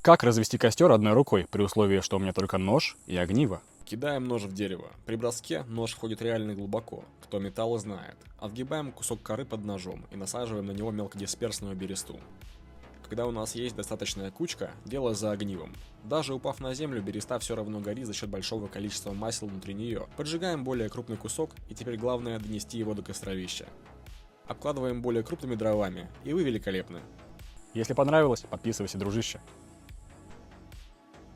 Как развести костер одной рукой, при условии, что у меня только нож и огниво? Кидаем нож в дерево. При броске нож входит реально глубоко. Кто металл знает. Отгибаем кусок коры под ножом и насаживаем на него мелкодисперсную бересту. Когда у нас есть достаточная кучка, дело за огнивом. Даже упав на землю, береста все равно горит за счет большого количества масел внутри нее. Поджигаем более крупный кусок, и теперь главное донести его до костровища. Обкладываем более крупными дровами, и вы великолепны. Если понравилось, подписывайся, дружище.